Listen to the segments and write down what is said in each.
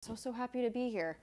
So happy to be here.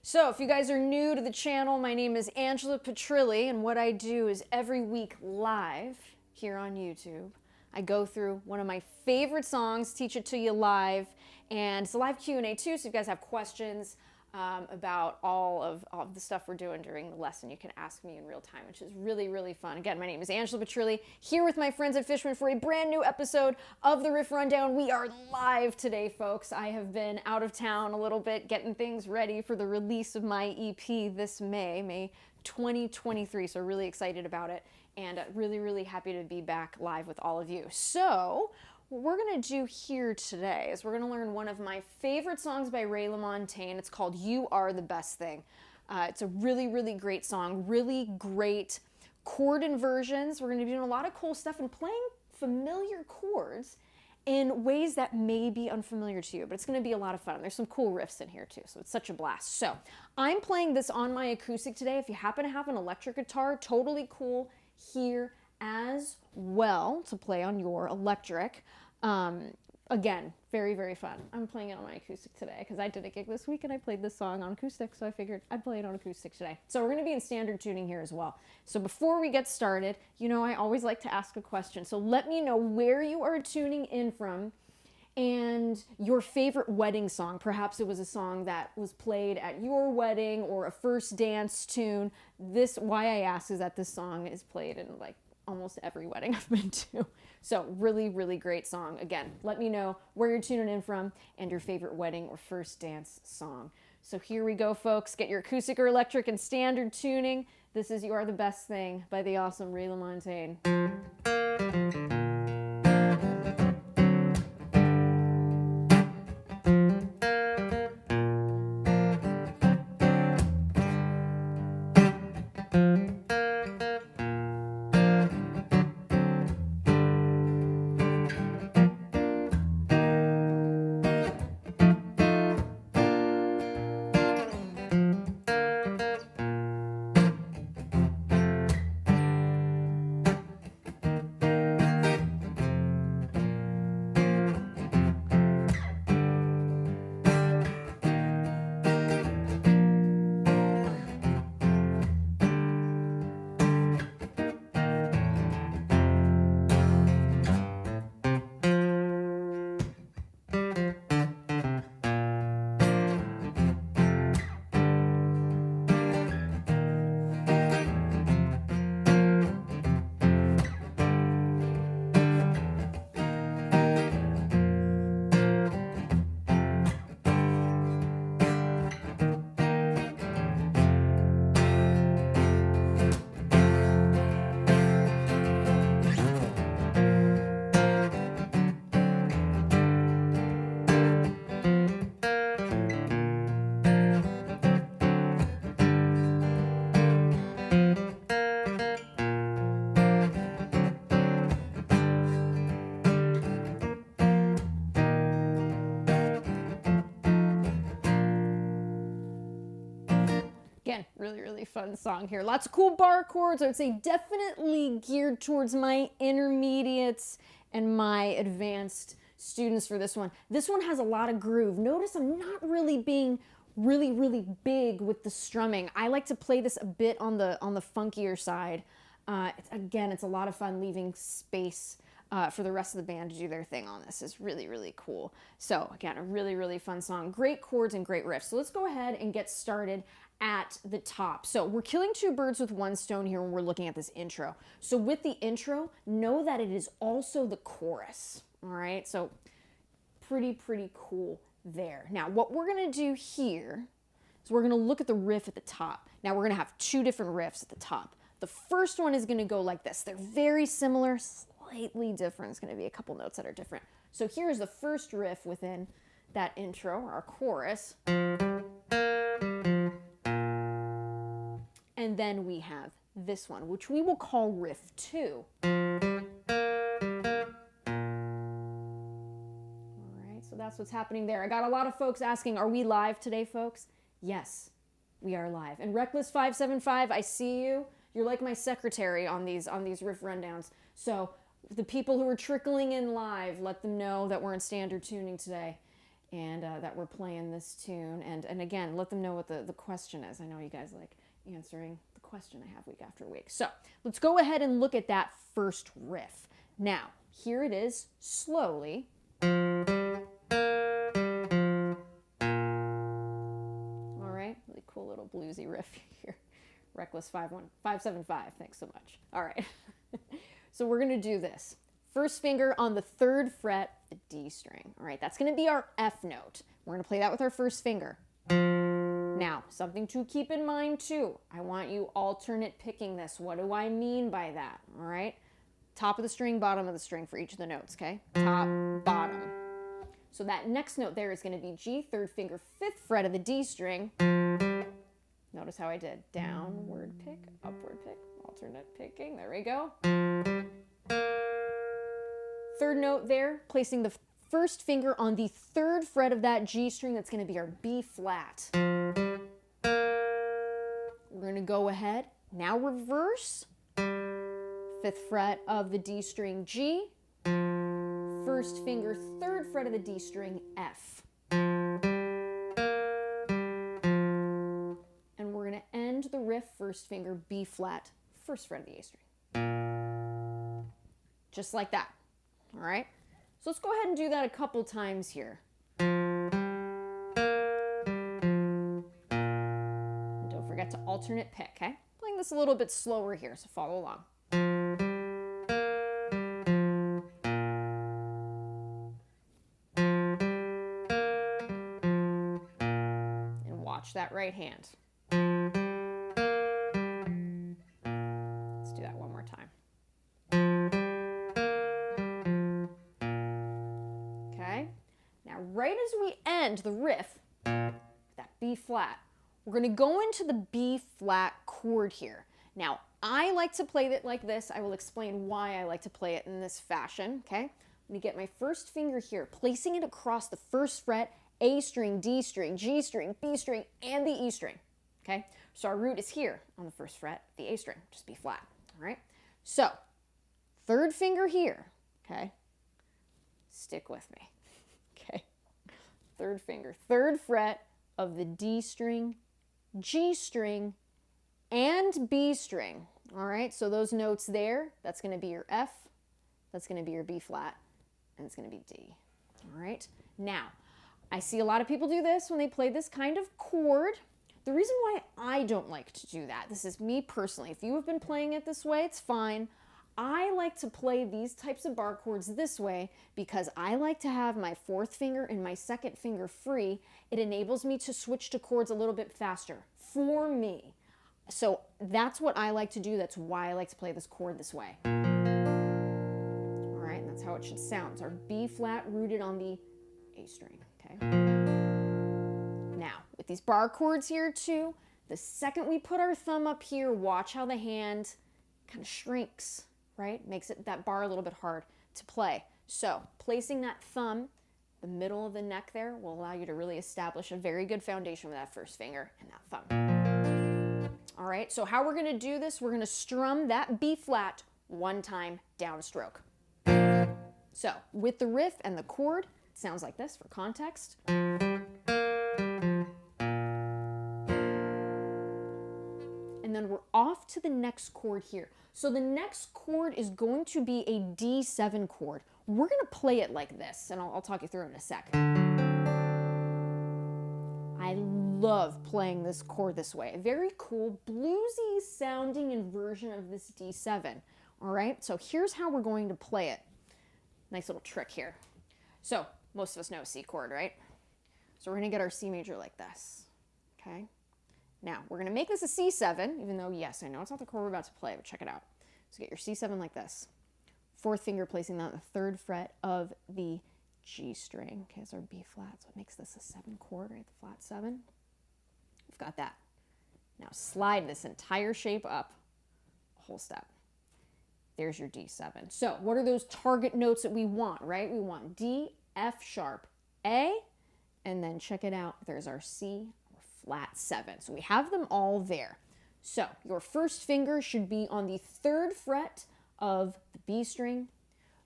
So if you guys are new to the channel, my name is Angela Petrilli, and what I do is every week live here on YouTube, I go through one of my favorite songs, teach it to you live, and it's a live Q&A too, so if you guys have questions about all of the stuff we're doing during the lesson, you can ask me in real time, which is really, really fun. Again, my name is Angela Petrilli, here with my friends at Fishman for a brand new episode of the Riff Rundown. We are live today, folks. I have been out of town a little bit, getting things ready for the release of my EP this May 2023, so really excited about it, and really, really happy to be back live with all of you. So, what we're going to do here today is we're going to learn one of my favorite songs by Ray Lamontagne. It's called You Are the Best Thing. It's a really, really great song, really great chord inversions. We're going to be doing a lot of cool stuff and playing familiar chords in ways that may be unfamiliar to you, but it's going to be a lot of fun. There's some cool riffs in here too, so it's such a blast. So I'm playing this on my acoustic today. If you happen to have an electric guitar, totally cool here as well to play on your electric. Again, very, very fun. I'm playing it on my acoustic today because I did a gig this week and I played this song on acoustic, so I figured I'd play it on acoustic today. So we're going to be in standard tuning here as well. So before we get started, you know, I always like to ask a question. So let me know where you are tuning in from and your favorite wedding song. Perhaps it was a song that was played at your wedding or a first dance tune. Why I ask is that this song is played in like almost every wedding I've been to. So really, really great song. Again, let me know where you're tuning in from and your favorite wedding or first dance song. So here we go, folks. Get your acoustic or electric and standard tuning. This is You Are the Best Thing by the awesome Ray Lamontagne. Again, really, really fun song here. Lots of cool bar chords. I would say definitely geared towards my intermediates and my advanced students for this one. This one has a lot of groove. Notice I'm not really being really, really big with the strumming. I like to play this a bit on the funkier side. Again, it's a lot of fun leaving space for the rest of the band to do their thing on this. Is really, really cool. So again, a really, really fun song. Great chords and great riffs. So let's go ahead and get started at the top. So we're killing two birds with one stone here when we're looking at this intro. So with the intro, know that it is also the chorus. All right, so pretty cool there. Now what we're gonna do here is we're gonna look at the riff at the top. Now we're gonna have two different riffs at the top. The first one is gonna go like this. They're very similar, slightly different. It's gonna be a couple notes that are different. So here's the first riff within that intro, our chorus. And then we have this one, which we will call riff 2. All right, so that's what's happening there. I got a lot of folks asking, are we live today, folks? Yes, we are live. And Reckless575, I see you. You're like my secretary on these riff rundowns. So the people who are trickling in live, let them know that we're in standard tuning today. and that we're playing this tune. And again, let them know what the question is. I know you guys like answering the question I have week after week. So let's go ahead and look at that first riff. Now, here it is slowly. All right, really cool little bluesy riff here. Reckless 575, thanks so much. All right, so we're gonna do this. First finger on the 3rd fret, the D string. All right, that's gonna be our F note. We're gonna play that with our first finger. Now, something to keep in mind too. I want you alternate picking this. What do I mean by that? All right, top of the string, bottom of the string for each of the notes, okay? Top, bottom. So that next note there is gonna be G, 3rd finger, 5th fret of the D string. Notice how I did downward pick, upward pick, alternate picking. There we go. 3rd note there, placing the first finger on the 3rd fret of that G string. That's going to be our B flat. We're going to go ahead, now reverse. 5th fret of the D string G. First finger, 3rd fret of the D string F. The riff, first finger, B flat, 1st fret of the A string. Just like that. All right? So let's go ahead and do that a couple times here. And don't forget to alternate pick, okay? Playing this a little bit slower here, so follow along. And watch that right hand. Right as we end the riff, that B flat, we're going to go into the B flat chord here. Now, I like to play it like this. I will explain why I like to play it in this fashion, okay? I'm going to get my first finger here, placing it across the 1st fret, A string, D string, G string, B string, and the E string, okay? So our root is here on the 1st fret, the A string, just B flat, all right? So, 3rd finger here, okay? Stick with me, okay? 3rd finger, 3rd fret of the D string, G string, and B string. All right, so those notes there, that's going to be your F, that's going to be your B flat, and it's going to be D. All right, now, I see a lot of people do this when they play this kind of chord. The reason why I don't like to do that, this is me personally. If you have been playing it this way, it's fine. I like to play these types of bar chords this way because I like to have my 4th finger and my 2nd finger free. It enables me to switch to chords a little bit faster for me. So that's what I like to do. That's why I like to play this chord this way. All right, and that's how it should sound. It's our B flat rooted on the A string, okay? Now, with these bar chords here too, the second we put our thumb up here, watch how the hand kind of shrinks. Right? Makes it that bar a little bit hard to play. So placing that thumb, the middle of the neck there, will allow you to really establish a very good foundation with that 1st finger and that thumb. All right, so how we're going to do this, we're going to strum that B flat 1 time downstroke. So with the riff and the chord, it sounds like this for context. And then we're off to the next chord here. So the next chord is going to be a D7 chord. We're going to play it like this, and I'll talk you through it in a sec. I love playing this chord this way. A very cool, bluesy sounding inversion of this D7. All right, so here's how we're going to play it. Nice little trick here. So most of us know C chord, right? So we're going to get our C major like this, okay? Now, we're going to make this a C7, even though, yes, I know it's not the chord we're about to play, but check it out. So get your C7 like this. 4th finger placing that on the 3rd fret of the G string. Okay, it's our B flat, so it makes this a 7 chord, right? The flat 7. We've got that. Now slide this entire shape up a whole step. There's your D7. So what are those target notes that we want, right? We want D, F sharp, A, and then check it out. There's our C, flat 7. So we have them all there. So your first finger should be on the 3rd fret of the B string.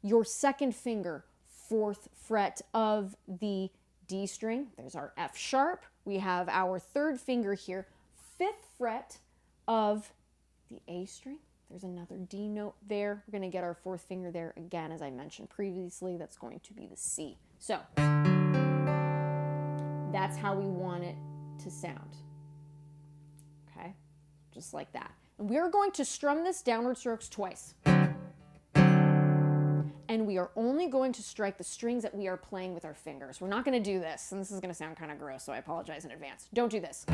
Your second finger, 4th fret of the D string, there's our F sharp. We have our third finger here, 5th fret of the A string. There's another D note there. We're going to get our 4th finger there again, as I mentioned previously. That's going to be the C. So that's how we want it to sound. Okay, just like that. And we're going to strum this downward strokes twice. And we are only going to strike the strings that we are playing with our fingers. We're not going to do this, and this is going to sound kind of gross, so I apologize in advance. Don't do this.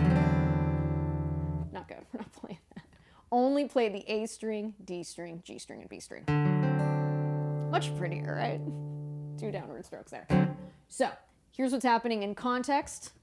Not good. We're not playing that. Only play the A string, D string, G string, and B string. Much prettier, right? 2 downward strokes there. So here's what's happening in context.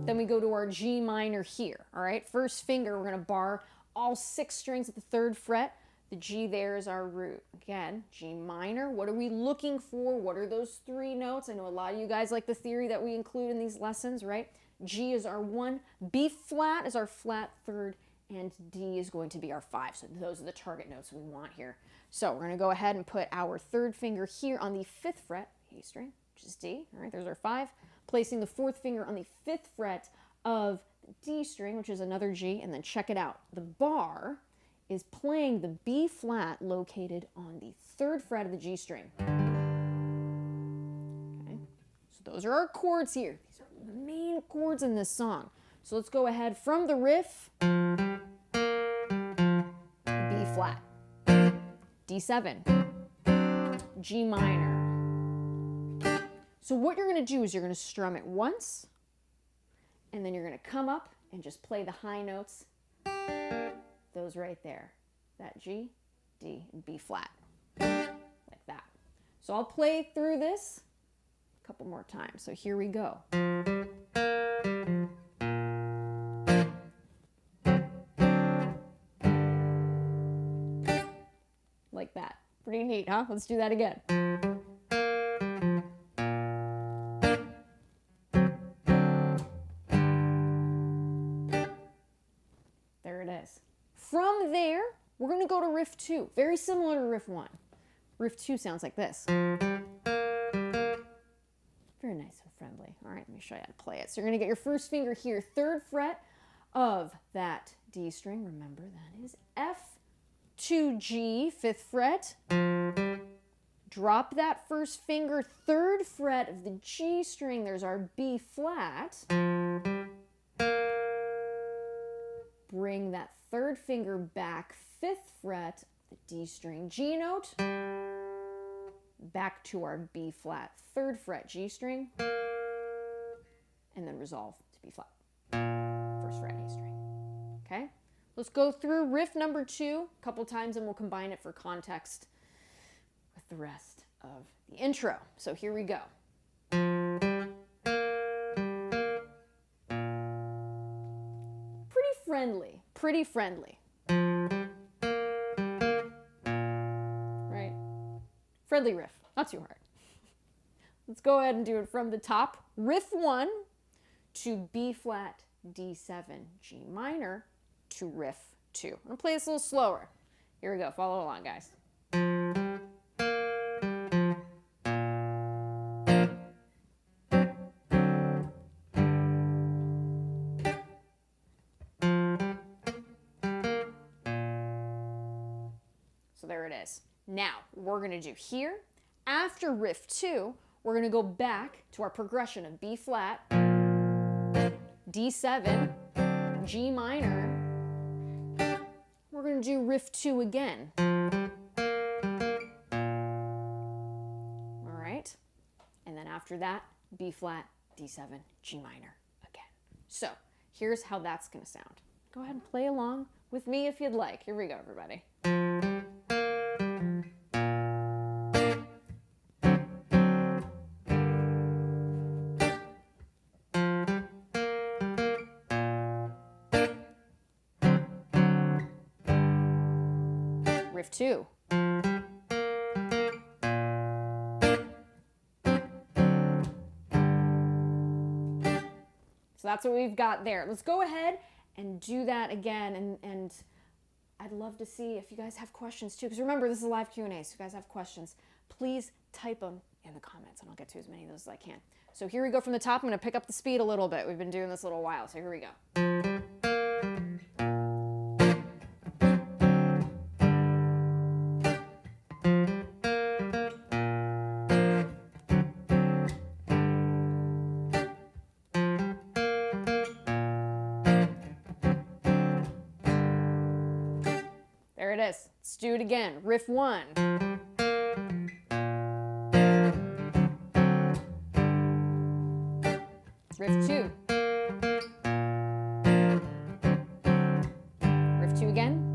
Then we go to our G minor here, all right? First finger, we're going to bar all 6 strings at the 3rd fret. The G there is our root. Again, G minor. What are we looking for? What are those 3 notes? I know a lot of you guys like the theory that we include in these lessons, right? G is our 1, B flat is our flat 3rd, and D is going to be our 5. So those are the target notes we want here. So we're going to go ahead and put our 3rd finger here on the 5th fret, A string, which is D. All right, there's our 5. Placing the 4th finger on the 5th fret of the D string, which is another G, and then check it out. The bar is playing the B flat located on the 3rd fret of the G string. Okay, so those are our chords here. These are the main chords in this song. So let's go ahead from the riff. B flat, D7, G minor. So what you're going to do is you're going to strum it once, and then you're going to come up and just play the high notes, those right there, that G, D, and B flat, like that. So I'll play through this a couple more times. So here we go. Like that. Pretty neat, huh? Let's do that again. From there, we're going to go to riff 2. Very similar to riff 1. Riff 2 sounds like this. Very nice and friendly. All right, let me show you how to play it. So you're going to get your first finger here, 3rd fret of that D string. Remember, that is F to G, 5th fret. Drop that first finger, 3rd fret of the G string. There's our B flat. Bring that 3rd finger back, 5th fret, the D string, G note, back to our B flat, 3rd fret, G string, and then resolve to B flat, 1st fret, A string. Okay? Let's go through riff number 2 a couple times, and we'll combine it for context with the rest of the intro. So here we go. Pretty friendly. Right? Friendly riff, not too hard. Let's go ahead and do it from the top. Riff 1 to B flat, D7, G minor to riff 2. I'm gonna play this a little slower. Here we go, follow along, guys. So there it is. Now, what we're going to do here, after riff 2, we're going to go back to our progression of B flat, D7, G minor. We're going to do riff 2 again. All right. And then after that, B flat, D7, G minor again. So here's how that's going to sound. Go ahead and play along with me if you'd like. Here we go, everybody. Riff 2. So that's what we've got there. Let's go ahead and do that again. And I'd love to see if you guys have questions too, because remember, this is a live Q&A, so if you guys have questions, please type them in the comments, and I'll get to as many of those as I can. So here we go from the top. I'm going to pick up the speed a little bit. We've been doing this a little while, so here we go. There it is. Let's do it again. Riff 1. Riff 2. Riff 2 again.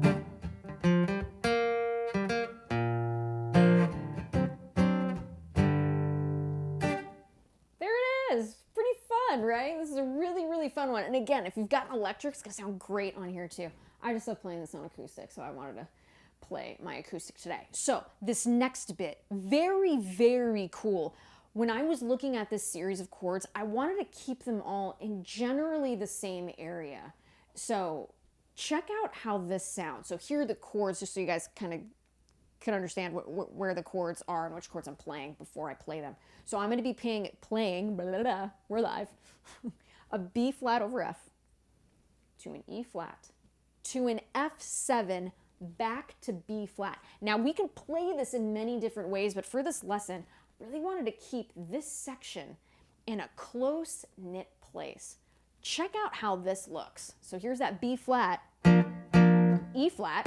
There it is. Pretty fun, right? This is a really, really fun one. And again, if you've got an electric, it's going to sound great on here too. I just love playing this on acoustic, so I wanted to play my acoustic today. So this next bit, very, very cool. When I was looking at this series of chords, I wanted to keep them all in generally the same area. So check out how this sounds. So here are the chords, just so you guys kind of can understand where the chords are and which chords I'm playing before I play them. So I'm going to be playing blah, blah, blah, we're live, a B flat over F, to an E flat, to an F7, back to B flat. Now we can play this in many different ways, but for this lesson, I really wanted to keep this section in a close knit place. Check out how this looks. So here's that B flat, E flat,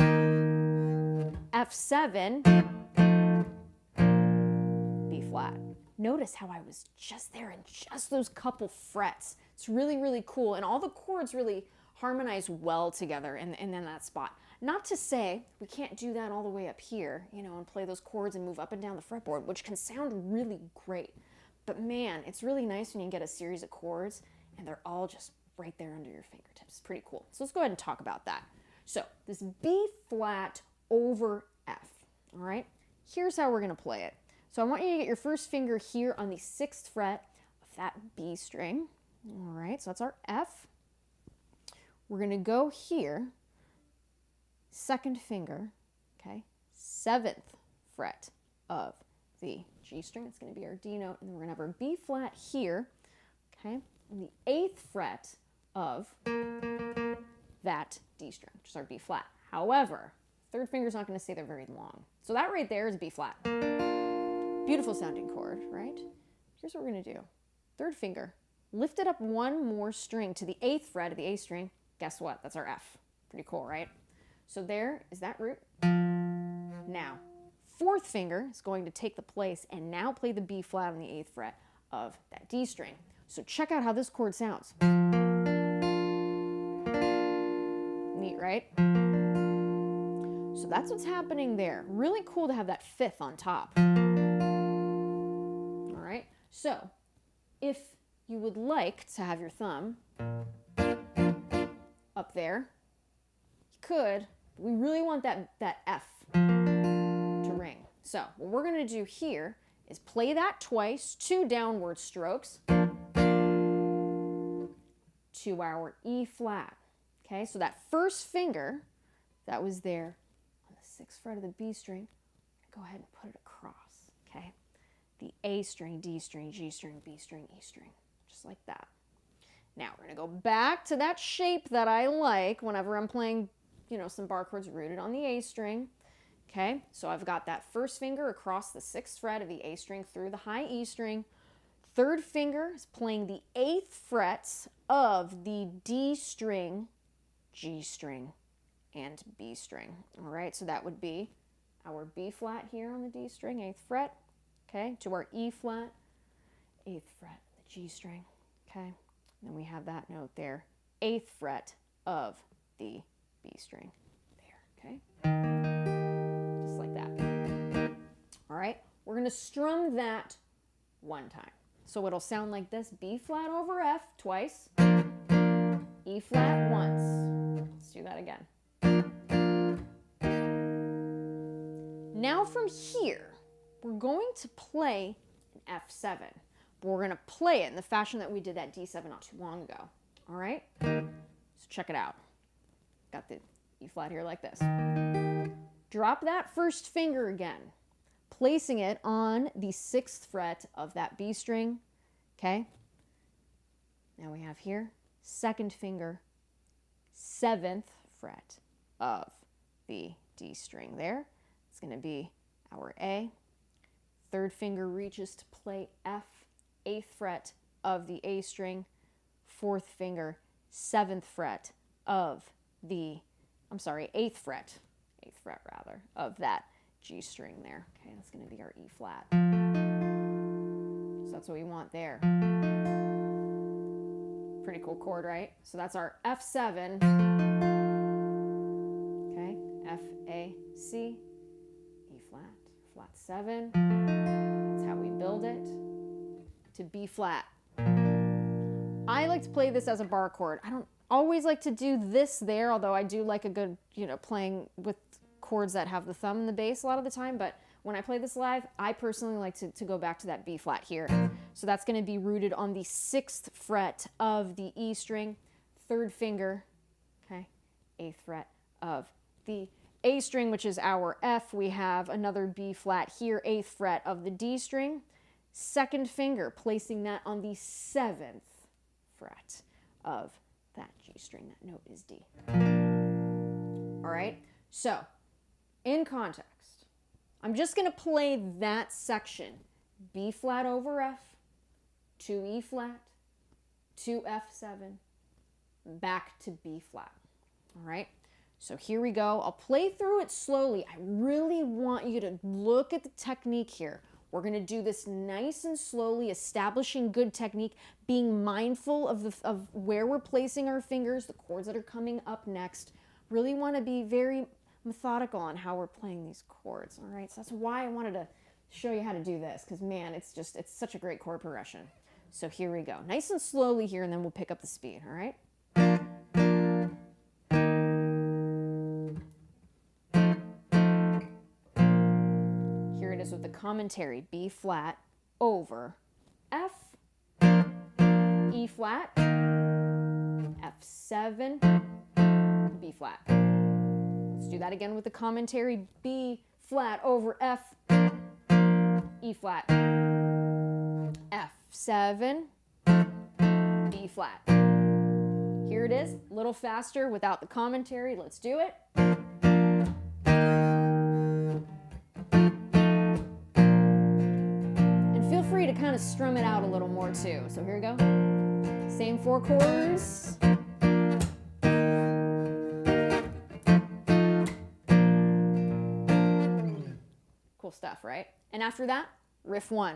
F7, B flat. Notice how I was just there in just those couple frets. It's really, really cool. And all the chords really harmonize well together in that spot. Not to say we can't do that all the way up here, you know, and play those chords and move up and down the fretboard, which can sound really great. But man, it's really nice when you get a series of chords and they're all just right there under your fingertips. It's pretty cool. So let's go ahead and talk about that. So this B flat over F, all right? Here's how we're gonna play it. So I want you to get your first finger here on the 6th fret of that B string. All right, so that's our F. We're gonna go here, 2nd finger, okay, 7th fret of the G string. It's gonna be our D note, and then we're gonna have our B flat here, okay, and the 8th fret of that D string, which is our B flat. However, 3rd finger's not gonna stay there very long. So that right there is B flat. Beautiful sounding chord, right? Here's what we're gonna do. 3rd finger, lift it up one more string to the 8th fret of the A string. Guess what? That's our F. Pretty cool, right? So there is that root. Now, 4th finger is going to take the place and now play the B flat on the 8th fret of that D string. So check out how this chord sounds. Neat, right? So that's what's happening there. Really cool to have that 5th on top. All right, so if you would like to have your thumb up there, you could, but we really want that F to ring. So what we're gonna do here is play that twice, 2 downward strokes to our E flat. Okay, so that first finger that was there on the 6th fret of the B string, go ahead and put it across, okay? The A string, D string, G string, B string, E string, just like that. Now we're gonna go back to that shape that I like whenever I'm playing, you know, some bar chords rooted on the A string. Okay, so I've got that first finger across the 6th fret of the A string through the high E string. 3rd finger is playing the 8th frets of the D string, G string, and B string. All right, so that would be our B flat here on the D string, 8th fret, okay, to our E flat, 8th fret, the G string, okay. Then we have that note there, 8th fret of the B string there, okay? Just like that. All right, we're gonna strum that one time. So it'll sound like this: B flat over F twice, E flat once. Let's do that again. Now from here, we're going to play an F7. But we're gonna play it in the fashion that we did that D7 not too long ago. All right? So check it out. Got the E flat here like this. Drop that first finger again, placing it on the 6th fret of that B string, okay? Now we have here, 2nd finger, 7th fret of the D string there. It's going to be our A. 3rd finger reaches to play F, 8th fret of the A string, 4th finger, 7th fret of the, 8th fret rather, of that G string there. Okay, that's going to be our E flat. So that's what we want there. Pretty cool chord, right? So that's our F7. Okay, F, A, C, E flat, flat 7. That's how we build it to B flat. I like to play this as a bar chord. I don't always like to do this there, although I do like a good, playing with chords that have the thumb in the bass a lot of the time, but when I play this live, I personally like to go back to that B flat here. So that's going to be rooted on the 6th fret of the E string, 3rd finger, okay, 8th fret of the A string, which is our F. We have another B flat here, 8th fret of the D string, 2nd finger, placing that on the 7th fret of that G string. That note is D. All right, so in context, I'm just going to play that section, B flat over F, to E flat, to F7, back to B flat. All right, so here we go. I'll play through it slowly. I really want you to look at the technique here. We're going to do this nice and slowly, establishing good technique, being mindful of where we're placing our fingers, the chords that are coming up next. Really want to be very methodical on how we're playing these chords. All right, so that's why I wanted to show you how to do this, because man, it's such a great chord progression. So here we go, nice and slowly here, and then we'll pick up the speed. All right. Here it is with the commentary: B flat over F, E flat, F7, B flat. Let's do that again with the commentary: B flat over F, E flat, F7, B flat. Here it is, a little faster without the commentary. Let's do it. And feel free to kind of strum it out a little more too. So here we go. Same 4 chords. Cool stuff, right? And after that, riff 1,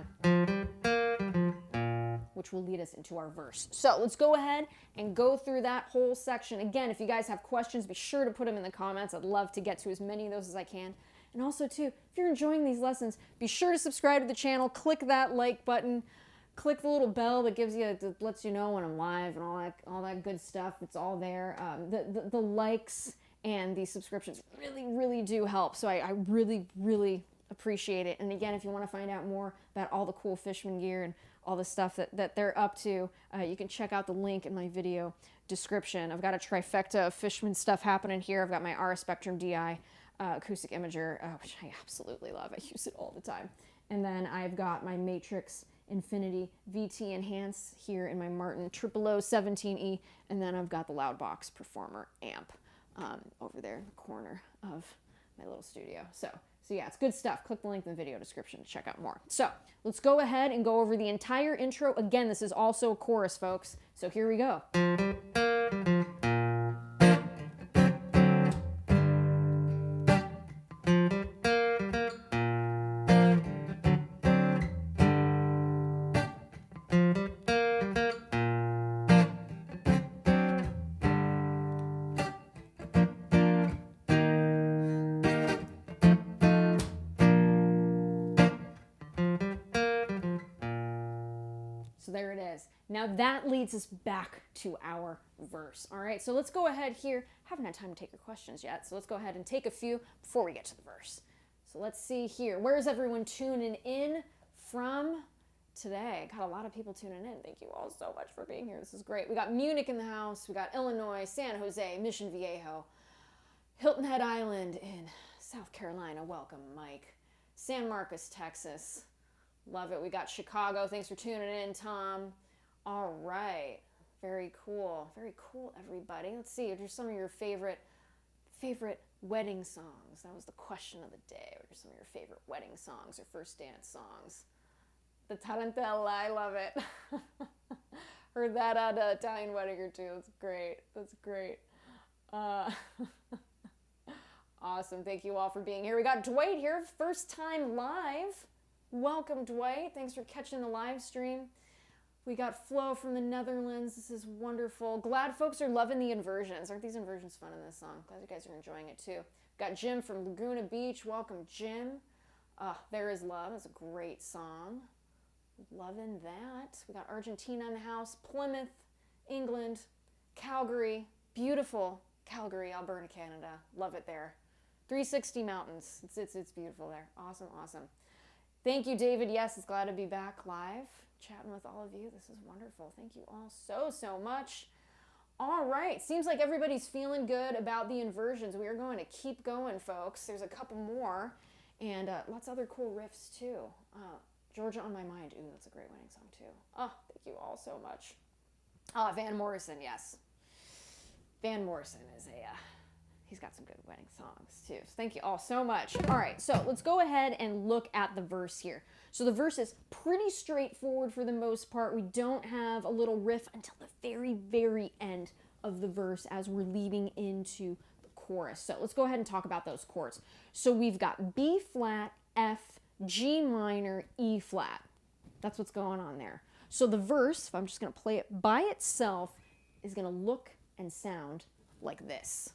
which will lead us into our verse. So let's go ahead and go through that whole section. Again, if you guys have questions, be sure to put them in the comments. I'd love to get to as many of those as I can. And also too, if you're enjoying these lessons, be sure to subscribe to the channel, click that like button, click the little bell that gives you, that lets you know when I'm live and all that good stuff. It's all there. The likes and the subscriptions really do help. So I really appreciate it. And again, if you want to find out more about all the cool Fishman gear and all the stuff that they're up to, you can check out the link in my video description. I've got a trifecta of Fishman stuff happening here. I've got my RS Spectrum DI acoustic imager, which I absolutely love. I use it all the time. And then I've got my Matrix Infinity VT Enhance here in my Martin 00017E. And then I've got the Loudbox Performer amp over there in the corner of my little studio. So yeah, it's good stuff. Click the link in the video description to check out more. So let's go ahead and go over the entire intro. Again, this is also a chorus, folks. So here we go. So there it is. Now that leads us back to our verse. All right, so let's go ahead here. Haven't had time to take your questions yet, so let's go ahead and take a few before we get to the verse. So let's see here. Where's everyone tuning in from today? Got a lot of people tuning in. Thank you all so much for being here. This is great. We got Munich in the house. We got Illinois, San Jose, Mission Viejo, Hilton Head Island in South Carolina. Welcome, Mike. San Marcos, Texas. Love it. We got Chicago. Thanks for tuning in, Tom. All right. Very cool. Very cool, everybody. Let's see. What are some of your favorite wedding songs? That was the question of the day. What are some of your favorite wedding songs or first dance songs? The Tarantella. I love it. Heard that at an Italian wedding or two. That's great. That's great. Awesome. Thank you all for being here. We got Dwight here, first time live. Welcome, Dwight. Thanks for catching the live stream. We got Flo from the Netherlands. This is wonderful. Glad folks are loving the inversions. Aren't these inversions fun in this song? Glad you guys are enjoying it too. Got Jim from Laguna Beach. Welcome, Jim. There Is Love. That's a great song. Loving that. We got Argentina in the house. Plymouth, England, Calgary. Beautiful Calgary, Alberta, Canada. Love it there. 360 Mountains. It's beautiful there. Awesome, awesome. Thank you, David. Yes, it's glad to be back live, chatting with all of you. This is wonderful. Thank you all so much. All right. Seems like everybody's feeling good about the inversions. We are going to keep going, folks. There's a couple more and lots of other cool riffs, too. Georgia on My Mind. Ooh, that's a great wedding song, too. Oh, thank you all so much. Van Morrison, yes. Van Morrison is he's got some good wedding songs too. So thank you all so much. All right, so let's go ahead and look at the verse here. So the verse is pretty straightforward for the most part. We don't have a little riff until the very end of the verse as we're leading into the chorus. So let's go ahead and talk about those chords. So we've got B flat, F, G minor, E flat. That's what's going on there. So the verse, if I'm just going to play it by itself, is going to look and sound like this.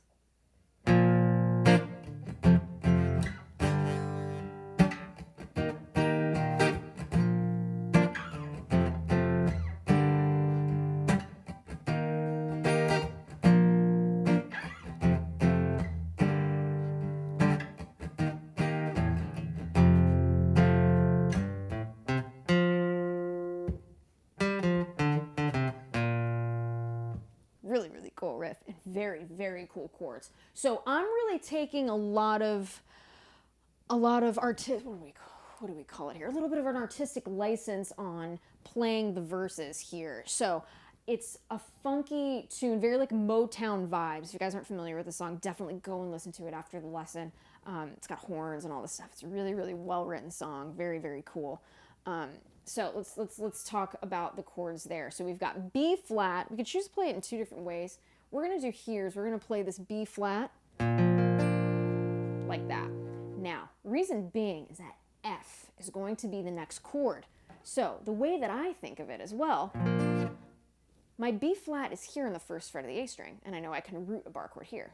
Really cool riff and very cool chords. So I'm really taking a lot of what do we call it here? A little bit of an artistic license on playing the verses here. So it's a funky tune, very like Motown vibes. If you guys aren't familiar with the song, definitely go and listen to it after the lesson. It's got horns and all this stuff. It's a really well written song. Very cool. So let's talk about the chords there. So we've got B flat. We could choose to play it in two different ways. We're gonna do here is we're gonna play this B flat like that. Now, reason being is that F is going to be the next chord. So the way that I think of it as well, my B flat is here in the first fret of the A string, and I know I can root a bar chord here.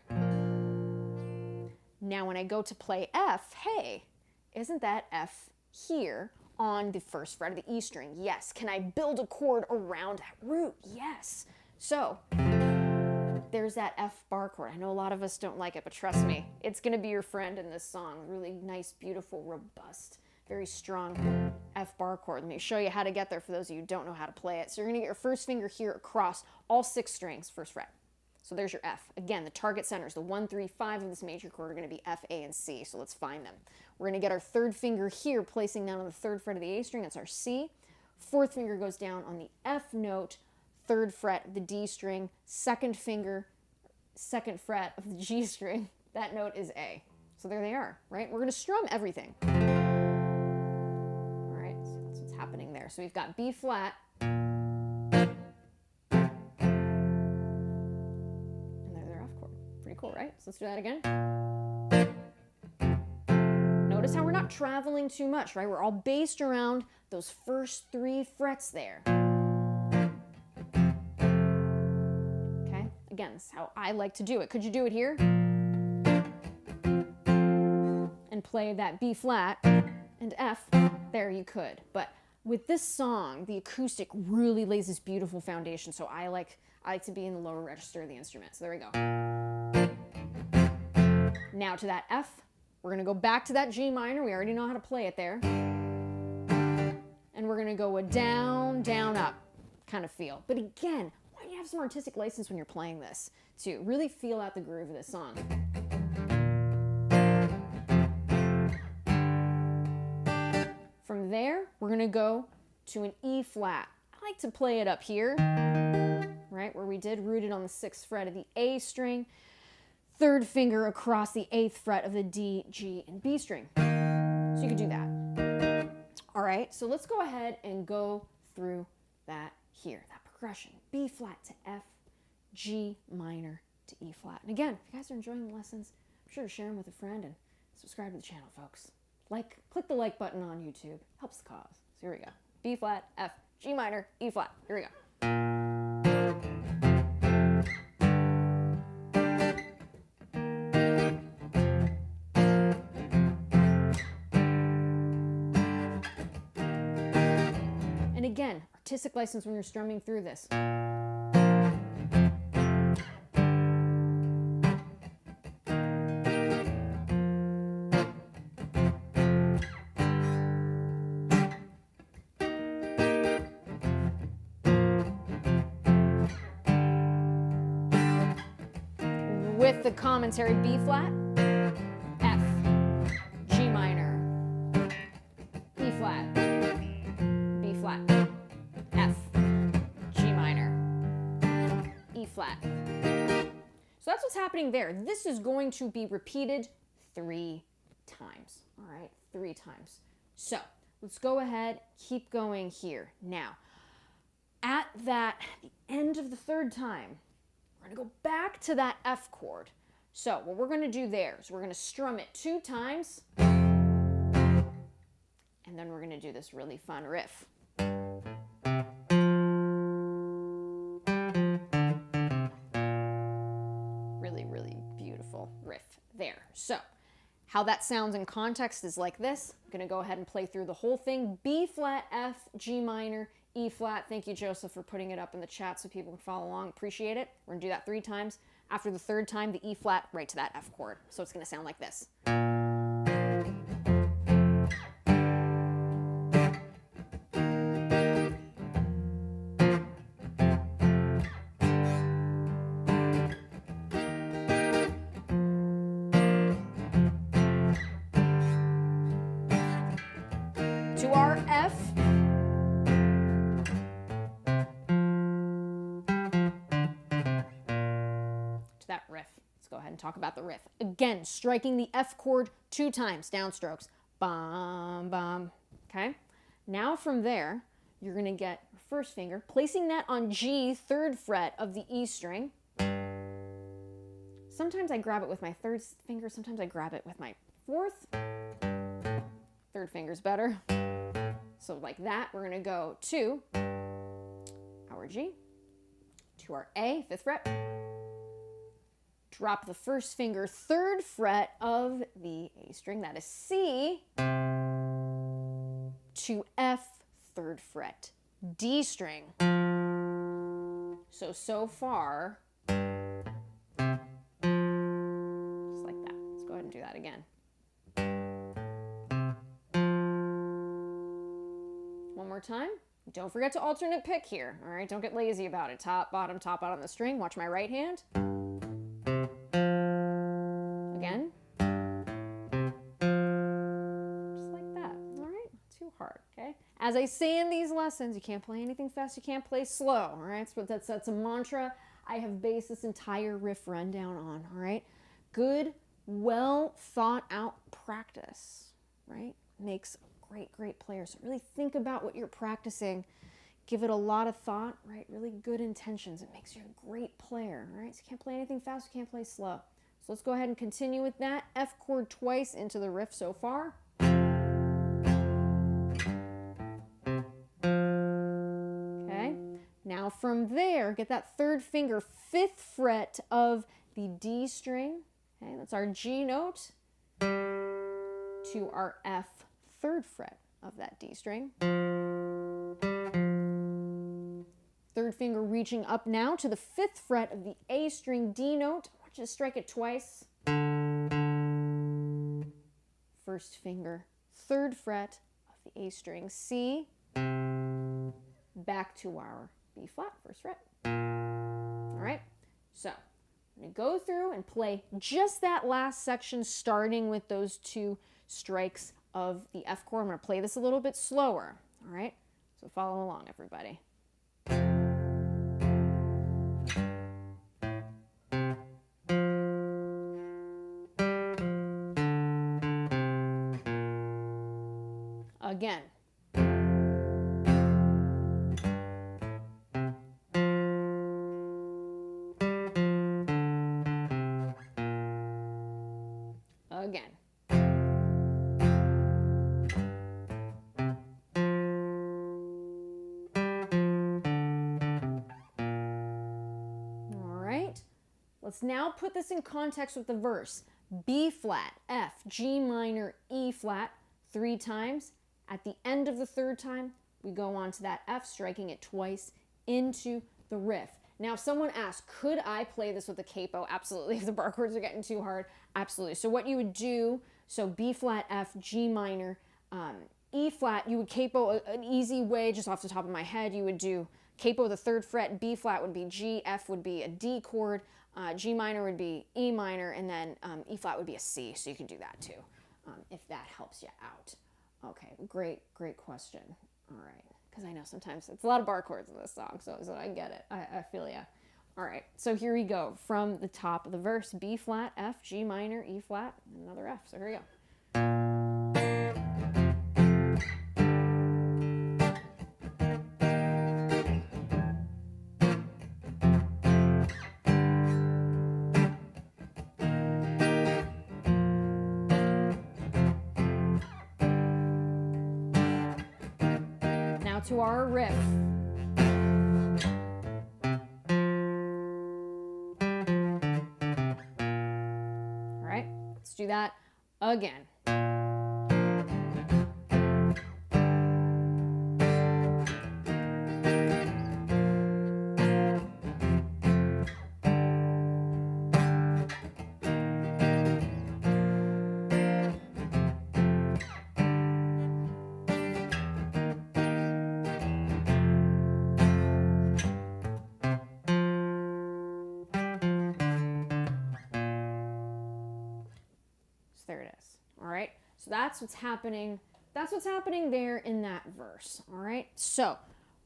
Now when I go to play F, hey, isn't that F here on the first fret of the E string? Yes. Can I build a chord around that root? Yes. So there's that F bar chord. I know a lot of us don't like it, but trust me, it's going to be your friend in this song. Really nice, beautiful, robust, very strong F bar chord. Let me show you how to get there for those of you who don't know how to play it. So you're going to get your first finger here across all 6 strings, first fret. So there's your F. Again, the target centers, the 1, 3, 5 of this major chord are going to be F, A, and C. So let's find them. We're going to get our third finger here, placing down on the third fret of the A string. That's our C. Fourth finger goes down on the F note, third fret of the D string. Second finger, second fret of the G string. That note is A. So there they are, right? We're going to strum everything. All right, so that's what's happening there. So we've got B flat. Pretty cool, right? So let's do that again. Notice how we're not traveling too much, right? We're all based around those first 3 frets there. Okay? Again, this is how I like to do it. Could you do it here? And play that B flat and F? There you could. But with this song, the acoustic really lays this beautiful foundation, so I like to be in the lower register of the instrument. So there we go. Now to that F, we're going to go back to that G minor. We already know how to play it there. And we're going to go a down, down, up kind of feel. But again, why do you have some artistic license when you're playing this? To really feel out the groove of this song. we're gonna go to an E flat. I like to play it up here, right, where we did, rooted on the 6th fret of the A string, 3rd finger across the 8th fret of the D, G, and B string. So you could do that. All right, so let's go ahead and go through that here, that progression. B flat to F, G minor to E flat. And again, if you guys are enjoying the lessons, be sure to share them with a friend and subscribe to the channel, folks. Click the like button on YouTube. Helps the cause. So here we go. B flat, F, G minor, E flat. Here we go. And again, artistic license when you're strumming through this. With the commentary, B flat, F, G minor, E flat, B flat, F, G minor, E flat. So that's what's happening there. This is going to be repeated 3 times, all right, 3 times. So let's go ahead, keep going here. Now, at the end of the 3rd time, we're going to go back to that F chord. So what we're going to do there is we're going to strum it 2 times, and then we're going to do this really fun riff. Really, really beautiful riff there. So how that sounds in context is like this. I'm going to go ahead and play through the whole thing. B flat, F, G minor, E flat. Thank you, Joseph, for putting it up in the chat so people can follow along. Appreciate it. We're going to do that 3 times. After the 3rd time, the E flat right to that F chord. So it's going to sound like this. To our F, that riff. Let's go ahead and talk about the riff. Again, striking the F chord 2 times, downstrokes. Bum, bum. Okay? Now from there, you're going to get your 1st finger, placing that on G, 3rd fret of the E string. Sometimes I grab it with my 3rd finger, sometimes I grab it with my 4th. 3rd finger's better. So like that, we're going to go to our G, to our A, 5th fret. Drop the 1st finger, 3rd fret of the A string, that is C, to F, 3rd fret, D string. So far, just like that. Let's go ahead and do that again. One more time. Don't forget to alternate pick here, all right? Don't get lazy about it. Top, bottom on the string. Watch my right hand. Again. Just like that, all right? Not too hard, okay? As I say in these lessons, you can't play anything fast, you can't play slow, all right? So that's a mantra I have based this entire riff rundown on, all right? Good, well thought out practice, right? Makes great players. So really think about what you're practicing. Give it a lot of thought, right? Really good intentions. It makes you a great player, all right? So you can't play anything fast, you can't play slow. So let's go ahead and continue with that. F chord twice into the riff so far. Okay. Now from there, get that 3rd finger, 5th fret of the D string. Okay, that's our G note to our F, 3rd fret of that D string. 3rd finger reaching up now to the 5th fret of the A string D note. I want you to strike it twice. 1st finger, 3rd fret of the A string C. Back to our B flat, 1st fret. All right, so I'm going to go through and play just that last section, starting with those 2 strikes of the F chord. I'm going to play this a little bit slower, All right, so follow along, everybody. Again. Again. All right. Let's now put this in context with the verse. B flat, F, G minor, E flat 3 times. At the end of the 3rd time, we go on to that F, striking it twice into the riff. Now, if someone asks, could I play this with a capo? Absolutely. If the bar chords are getting too hard, absolutely. So what you would do, so B flat, F, G minor, E flat, you would capo an easy way, just off the top of my head, you would do capo the 3rd fret, B flat would be G, F would be a D chord, G minor would be E minor, and then E flat would be a C, so you can do that too, if that helps you out. Okay, great question. All right, because I know sometimes it's a lot of bar chords in this song, so I get it. I feel ya. All right, so here we go. From the top of the verse, B flat, F, G minor, E flat, and another F. So here we go. Now to our riff. All right, let's do that again. There it is. All right. So that's what's happening. That's what's happening there in that verse. All right. So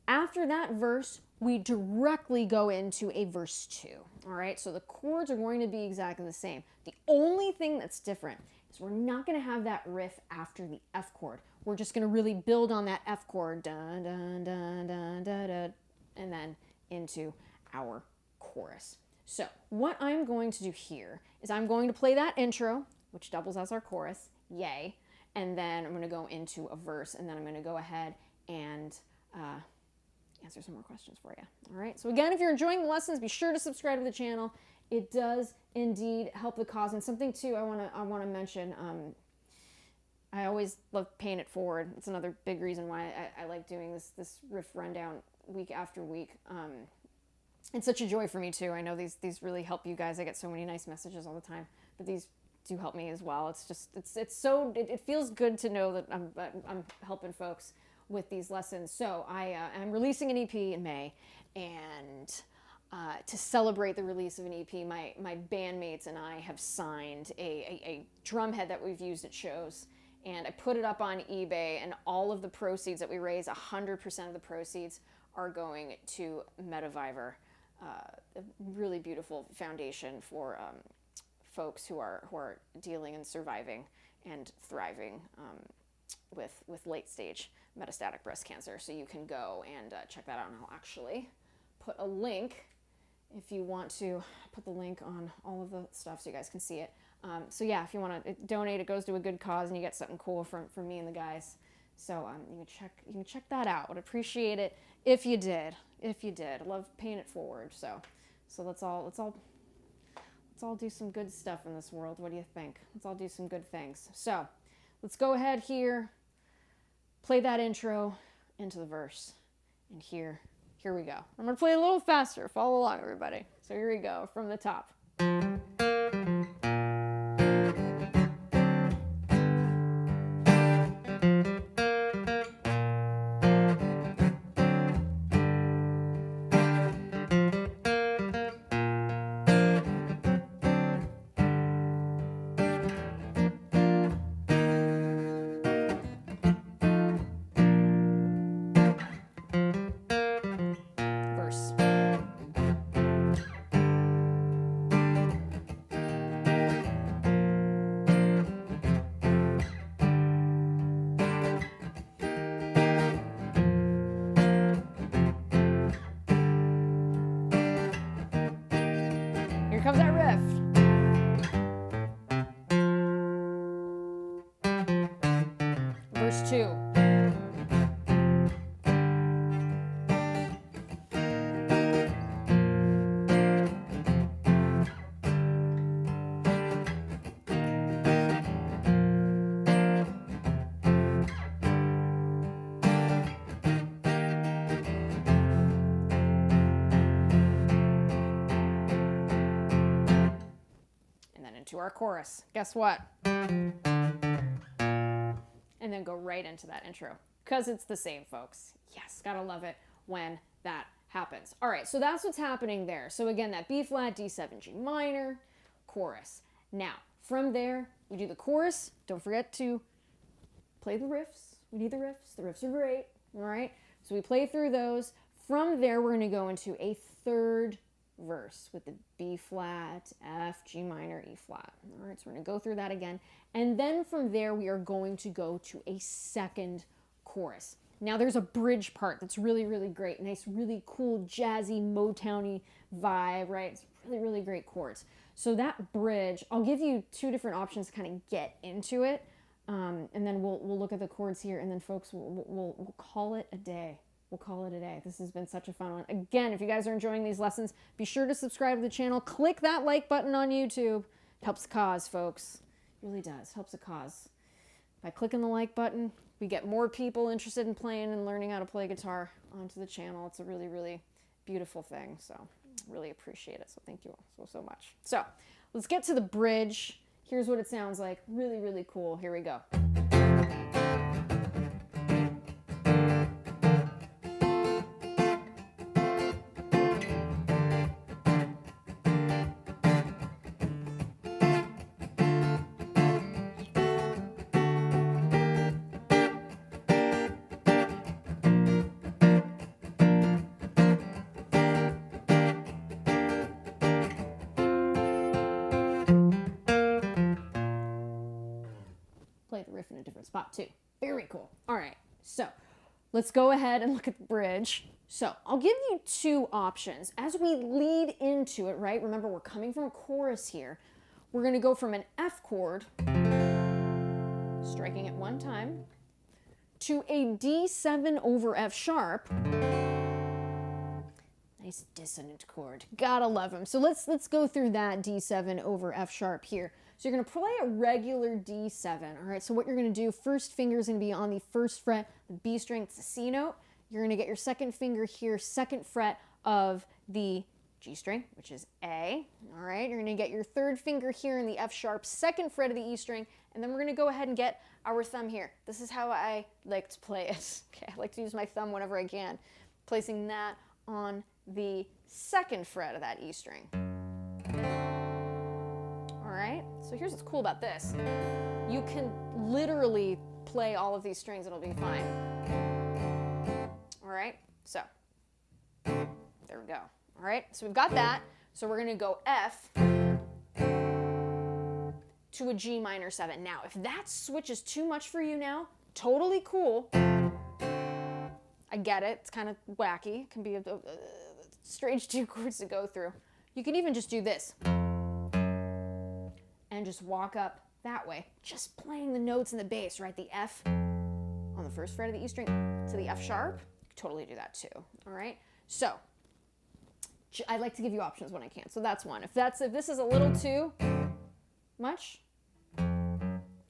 after that verse, we directly go into a verse 2. All right. So the chords are going to be exactly the same. The only thing that's different is we're not going to have that riff after the F chord. We're just going to really build on that F chord, dun, dun, dun, dun, dun, dun, and then into our chorus. So what I'm going to do here is I'm going to play that intro, which doubles as our chorus, yay, and then I'm going to go into a verse, and then I'm going to go ahead and answer some more questions for you. All right, so again, if you're enjoying the lessons, be sure to subscribe to the channel. It does indeed help the cause. And something too I want to mention, I always love paying it forward. It's another big reason why I like doing this riff rundown week after week. It's such a joy for me too. I know these really help you guys. I get so many nice messages all the time, but these do help me as well. It's just it feels good to know that I'm helping folks with these lessons. So I'm releasing an EP in May, and to celebrate the release of an EP, my bandmates and I have signed a drum head that we've used at shows, and I put it up on eBay, and all of the proceeds that we raise, 100% of the proceeds are going to Metaviver, a really beautiful foundation for folks who are dealing and surviving and thriving with late stage metastatic breast cancer. So you can go and check that out, and I'll actually put a link if you want to put the link on all of the stuff so you guys can see it. So yeah, if you want to donate, it goes to a good cause, and you get something cool from me and the guys. So you can check that out. Would appreciate it if you did. I love paying it forward. So let's all do some good stuff in this world. What do you think? Let's all do some good things. So let's go ahead here, play that intro into the verse, and here we go. I'm gonna play a little faster. Follow along, everybody. So here we go from the top. 2. To our chorus. Guess what? And then go right into that intro because it's the same, folks. Yes, gotta love it when that happens. All right, so that's what's happening there. So again, that B flat, D7, G minor, chorus. Now, from there, we do the chorus. Don't forget to play the riffs. We need the riffs. The riffs are great. All right, so we play through those. From there, we're gonna go into a third verse with the B flat, F, G minor, E flat. All right, so we're going to go through that again. And then from there, we are going to go to a second chorus. Now there's a bridge part that's really, really great. Nice, really cool, jazzy, Motowny vibe, right? It's really, really great chords. So that bridge, I'll give you 2 different options to kind of get into it. And then we'll look at the chords here, and then folks, we'll call it a day. We'll call it a day. This has been such a fun one. Again, if you guys are enjoying these lessons, be sure to subscribe to the channel. Click that like button on YouTube. It helps the cause, folks. It really does. Helps the cause. By clicking the like button, we get more people interested in playing and learning how to play guitar onto the channel. It's a really, really beautiful thing. So really appreciate it. So thank you all so much. So let's get to the bridge. Here's what it sounds like. Really, really cool. Here we go. Play the riff in a different spot too. Very cool. All right, so let's go ahead and look at the bridge. So I'll give you 2 options. As we lead into it, right? Remember, we're coming from a chorus here. We're gonna go from an F chord, striking it 1 time, to a D7 over F sharp. Nice dissonant chord. Gotta love them. So let's go through that D7 over F sharp here. So you're going to play a regular D7, all right? So what you're going to do, first finger is going to be on the 1st fret, the B string, it's the C note. You're going to get your 2nd finger here, 2nd fret of the G string, which is A, all right? You're going to get your 3rd finger here in the F sharp, 2nd fret of the E string, and then we're going to go ahead and get our thumb here. This is how I like to play it, okay? I like to use my thumb whenever I can, placing that on the 2nd fret of that E string. So here's what's cool about this. You can literally play all of these strings and it'll be fine. All right, so there we go. All right, so we've got that. So we're gonna go F to a G minor 7. Now, if that switch is too much for you now, totally cool. I get it, it's kind of wacky. It can be a strange 2 chords to go through. You can even just do this. And just walk up that way, just playing the notes in the bass, right? The F on the 1st fret of the E string to the F sharp. You can totally do that too, all right? So I like to give you options when I can. So that's one. If this is a little too much, you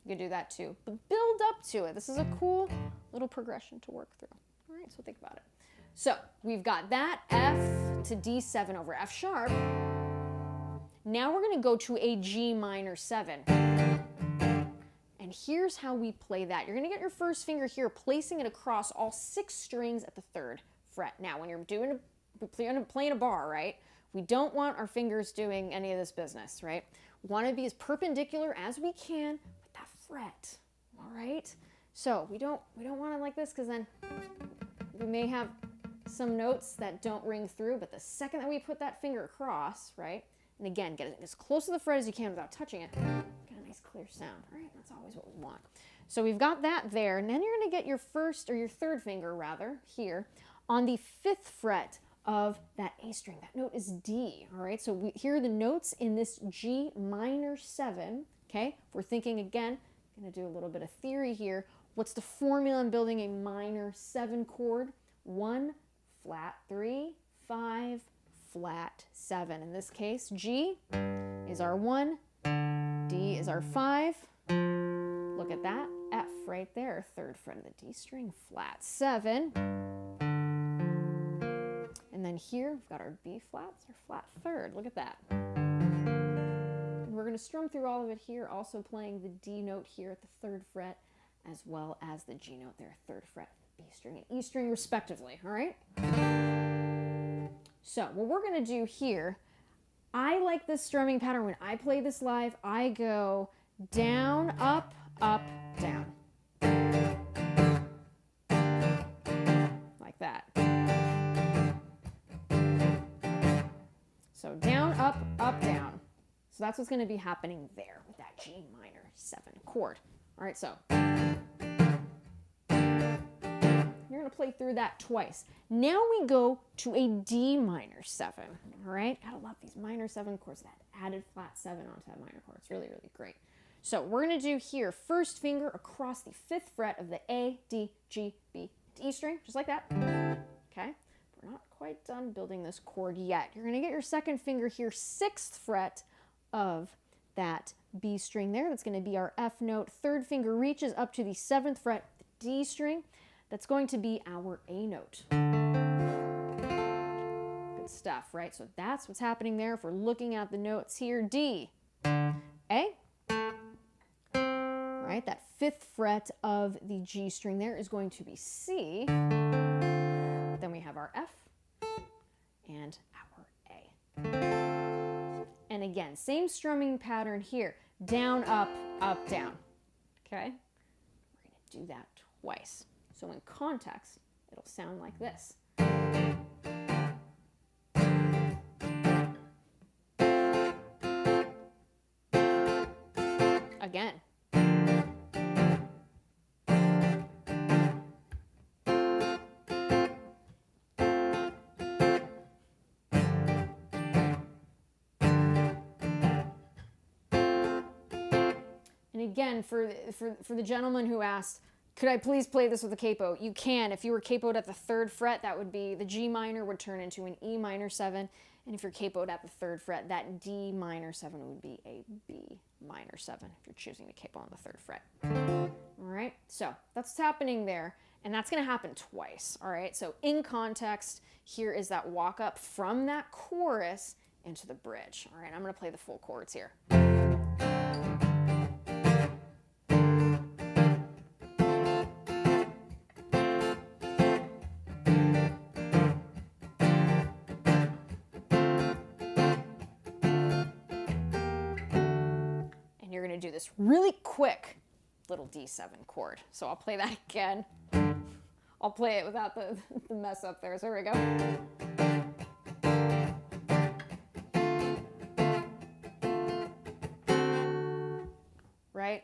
can do that too. But build up to it. This is a cool little progression to work through. All right, so think about it. So we've got that F to D7 over F sharp. Now we're going to go to a G minor 7. And here's how we play that. You're going to get your 1st finger here, placing it across all 6 strings at the 3rd fret. Now, when you're playing a bar, right, we don't want our fingers doing any of this business, right? We want to be as perpendicular as we can with that fret, all right? So we don't want it like this, because then we may have some notes that don't ring through, but the second that we put that finger across, right, and again, get it as close to the fret as you can without touching it, get a nice clear sound, right? That's always what we want. So we've got that there, and then you're going to get your 1st, or your 3rd finger rather, here on the 5th fret of that A string. That note is D, all right? So here are the notes in this G minor 7, okay? If we're thinking again, I'm going to do a little bit of theory here. What's the formula in building a minor 7 chord? 1, flat 3, 5, flat 7. In this case, G is our 1, D is our 5. Look at that, F right there, 3rd fret of the D string, flat 7. And then here, we've got our B flats, our flat 3rd. Look at that. And we're going to strum through all of it here, also playing the D note here at the 3rd fret, as well as the G note there, 3rd fret, B string and E string respectively, all right? So what we're going to do here, I like this strumming pattern. When I play this live, I go down, up, down. Like that. So down, up, down. So that's what's going to be happening there with that G minor 7 chord. All right, so you're going to play through that twice. Now we go to a D minor 7. All right, gotta love these minor 7 chords, that added flat 7 onto that minor chord. It's really, really great. So we're going to do here, 1st finger across the 5th fret of the A, D, G, B, E string, just like that. Okay, we're not quite done building this chord yet. You're going to get your 2nd finger here, 6th fret of that B string there. That's going to be our F note. 3rd finger reaches up to the 7th fret, the D string. That's going to be our A note. Good stuff, right? So that's what's happening there. If we're looking at the notes here, D, A, right? That 5th fret of the G string there is going to be C. Then we have our F and our A. And again, same strumming pattern here. Down, up, down. Okay? We're going to do that twice. So in context, it'll sound like this. Again. And again, for the gentleman who asked, could I please play this with a capo? You can. If you were capoed at the 3rd fret, that would be the G minor would turn into an E minor 7. And if you're capoed at the 3rd fret, that D minor 7 would be a B minor 7 if you're choosing to capo on the 3rd fret. All right, so that's what's happening there. And that's going to happen twice. All right, so in context, here is that walk up from that chorus into the bridge. All right, I'm going to play the full chords here. You're going to do this really quick little D7 chord. So I'll play that again. I'll play it without the mess up there. So here we go. Right?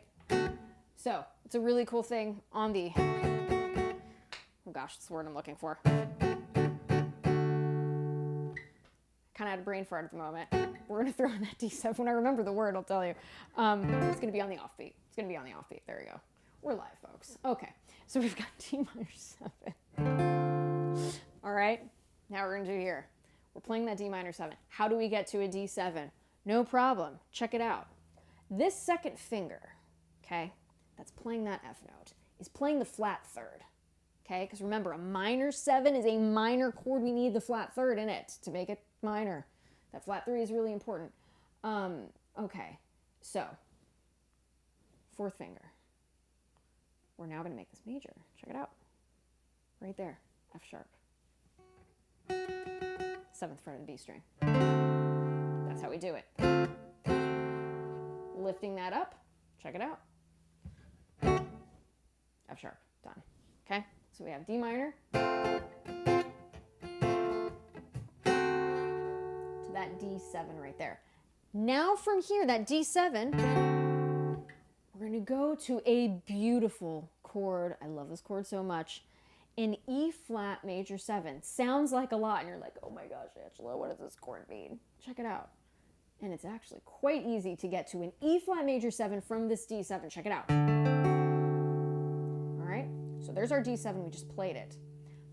So it's a really cool thing on the, oh gosh, that's the word I'm looking for. Kind of had a brain fart at the moment. We're going to throw in that D7. When I remember the word, I'll tell you. It's going to be on the offbeat. It's going to be on the offbeat. There we go. We're live, folks. Okay, so we've got D minor 7. All right, now we're going to do here. We're playing that D minor 7. How do we get to a D7? No problem. Check it out. This 2nd finger, okay, that's playing that F note, is playing the flat 3rd. Okay, because remember, a minor 7 is a minor chord. We need the flat 3rd in it to make it minor. That flat 3 is really important. Okay, so 4th finger. We're now going to make this major. Check it out. Right there, F sharp. 7th fret of the B string. That's how we do it. Lifting that up. Check it out. F sharp. Done. Okay, so we have D minor. That D7 right there. Now from here, that D7, we're going to go to a beautiful chord. I love this chord so much. An E flat major 7. Sounds like a lot, and you're like, oh my gosh, Angela, what does this chord mean? Check it out. And it's actually quite easy to get to an E flat major 7 from this D7. Check it out. All So there's our D7, we just played it.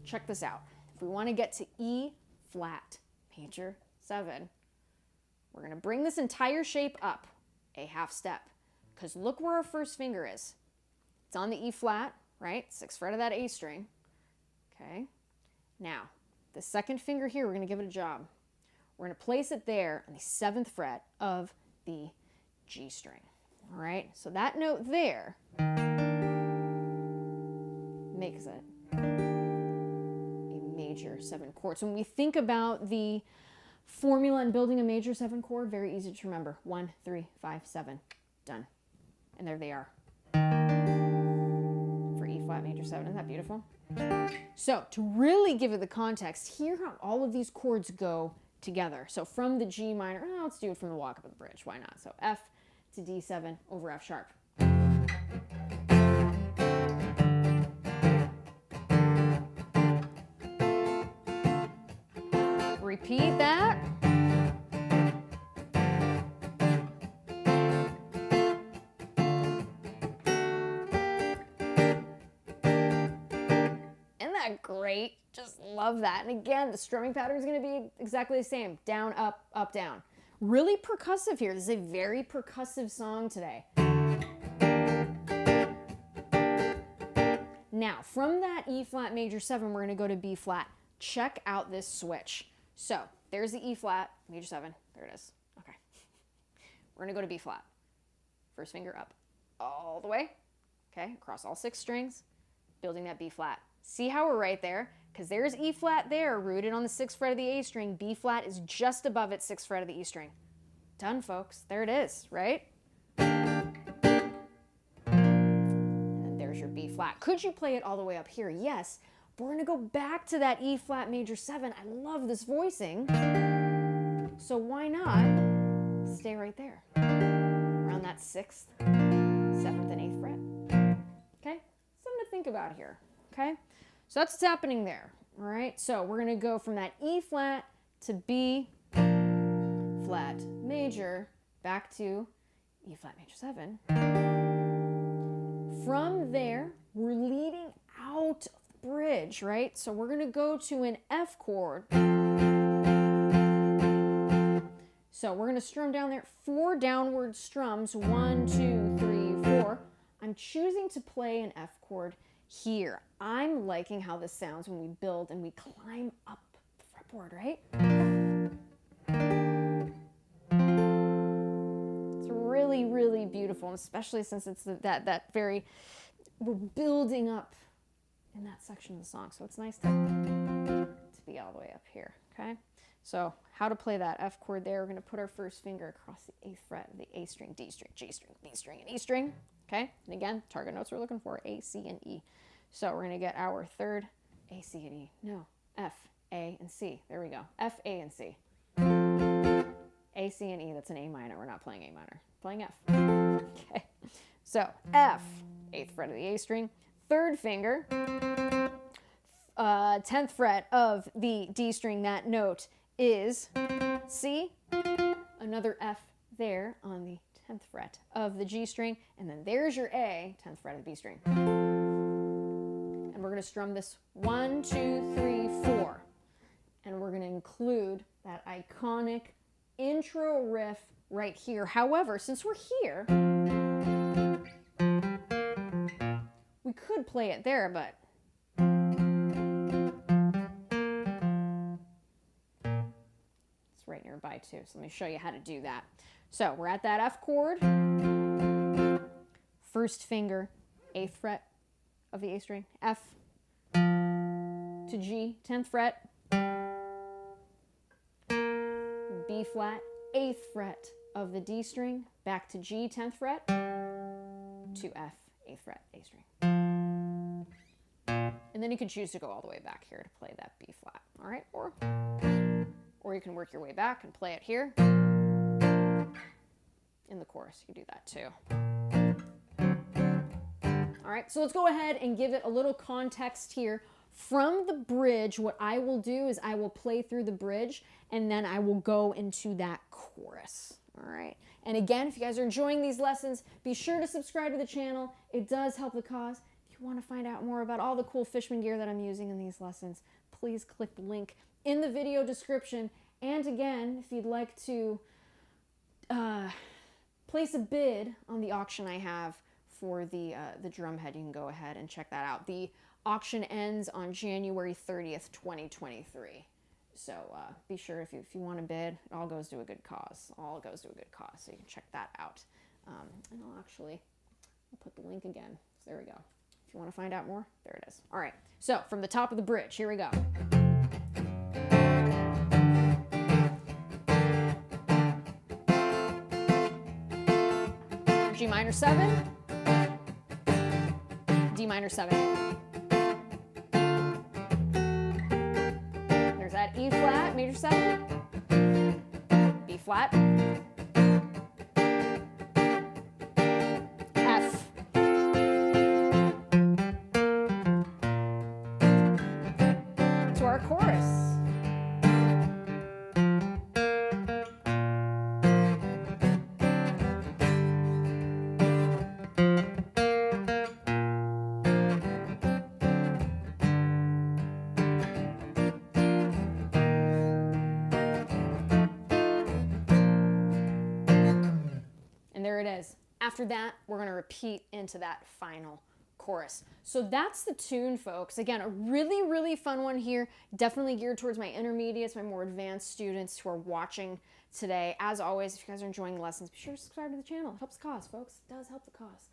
Check this out. If we want to get to E flat major 7, we're going to bring this entire shape up a half step, because look where our first finger is. It's on the E flat, right? 6th fret of that A string. Okay. Now, the second finger here, we're going to give it a job. We're going to place it there on the 7th fret of the G string. All right, so that note there makes it a major 7 chord. So when we think about the formula and building a major 7 chord, very easy to remember. 1, 3, 5, 7, done. And there they are for E flat major 7. Isn't that beautiful? So to really give it the context, hear how all of these chords go together. So from the G minor, let's do it from the walk up of the bridge. Why not? So F to D7 over F sharp. Repeat that. Isn't that great? Just love that. And again, the strumming pattern is going to be exactly the same. Down, up, down. Really percussive here. This is a very percussive song today. Now, from that E flat major 7, we're going to go to B flat. Check out this switch. So, there's the E flat major 7. There it is. Okay. We're going to go to B flat. First finger up all the way. Okay, across all 6 strings, building that B flat. See how we're right there? Because there's E flat there, rooted on the 6th fret of the A string. B flat is just above it, 6th fret of the E string. Done, folks. There it is, right? And then there's your B flat. Could you play it all the way up here? Yes. But we're going to go back to that E flat major 7. I love this voicing. So why not stay right there? Around that 6th, 7th, and 8th fret. Okay? Something to think about here. Okay? So that's what's happening there. All right? So we're going to go from that E flat to B flat major back to E flat major 7. From there, we're leading out of the bridge, right? So we're going to go to an F chord. So we're going to strum down there 4 downward strums. 1, 2, 3, 4. I'm choosing to play an F chord here. I'm liking how this sounds when we build and we climb up the fretboard, right? It's really, really beautiful, and especially since it's that very, we're building up in that section of the song. So it's nice to be all the way up here, okay? So how to play that F chord there, we're going to put our first finger across the 8th fret of the A string, D string, G string, B string, and E string, okay? And again, target notes we're looking for, A, C, and E. So we're going to get our 3rd, A, C, and E. No, F, A, and C. There we go. F, A, and C. A, C, and E, that's an A minor. We're not playing A minor. Playing F. Okay. So F, 8th fret of the A string. 3rd finger, 10th fret of the D string. That note is C. Another F there on the 10th fret of the G string. And then there's your A, 10th fret of the B string. We're going to strum this 1, 2, 3, 4. And we're going to include that iconic intro riff right here. However, since we're here, we could play it there, but it's right nearby too. So let me show you how to do that. So we're at that F chord. First finger, 8th fret of the A string, F to G, 10th fret, B flat, 8th fret of the D string, back to G, 10th fret, to F, 8th fret, A string. And then you can choose to go all the way back here to play that B flat, all right? Or you can work your way back and play it here. In the chorus, you can do that too. All right, so let's go ahead and give it a little context here. From the bridge, what I will do is I will play through the bridge and then I will go into that chorus. All right, and again, if you guys are enjoying these lessons, be sure to subscribe to the channel. It does help the cause. If you you want to find out more about all the cool Fishman gear that I'm using in these lessons, please click the link in the video description. And again, if you'd like to place a bid on the auction I have for the drum head, you can go ahead and check that out. The auction ends on January 30th, 2023. So be sure if you want to bid, it all goes to a good cause. All goes to a good cause, so you can check that out. And I'll put the link again. So there we go. If you want to find out more, there it is. All right, so from the top of the bridge, here we go. G minor 7, D minor 7. There's that E flat, major 7, B flat, F, to our chorus. And there it is. After that, we're going to repeat into that final chorus. So that's the tune, folks. Again, a really, really fun one here. Definitely geared towards my intermediates, my more advanced students who are watching today. As always, if you guys are enjoying the lessons, be sure to subscribe to the channel. It helps the cause, folks. It does help the cause.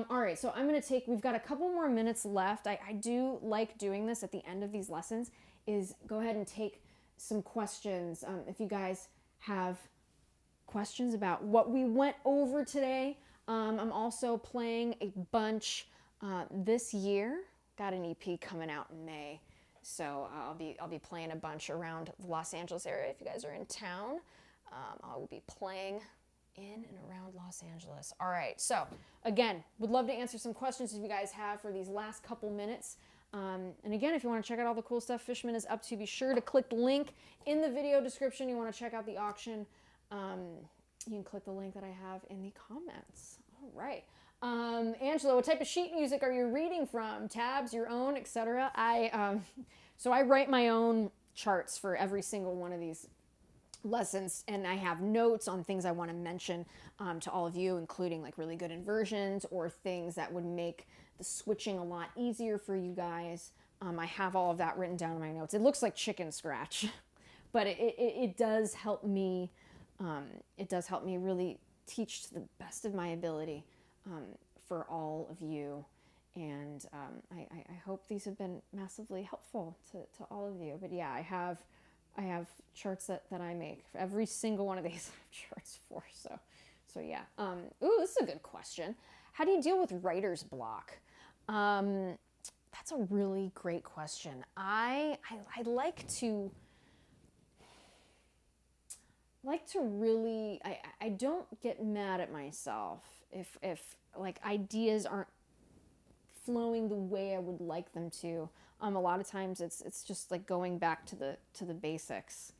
All right, so I'm going to we've got a couple more minutes left. I do like doing this at the end of these lessons, is go ahead and take some questions. If you guys have questions about what we went over today. I'm also playing a bunch this year. Got an EP coming out in May, so I'll be playing a bunch around the Los Angeles area. If you guys are in town, I will be playing in and around Los Angeles. All right, so again, would love to answer some questions if you guys have for these last couple minutes. And again, if you want to check out all the cool stuff Fishman is up to, be sure to click the link in the video description. You want to check out the auction. You can click the link that I have in the comments. All right. Angela, what type of sheet music are you reading from? Tabs, your own, etc.? So I write my own charts for every single one of these lessons, and I have notes on things I want to mention to all of you, including like really good inversions or things that would make the switching a lot easier for you guys. I have all of that written down in my notes. It looks like chicken scratch, but it does help me. It does help me really teach to the best of my ability for all of you. And I hope these have been massively helpful to all of you. But yeah, I have charts that I make for every single one of these. I have charts for. So yeah. Ooh, this is a good question. How do you deal with writer's block? That's a really great question. I like to really, I don't get mad at myself if like ideas aren't flowing the way I would like them to. A lot of times it's just like going back to the basics.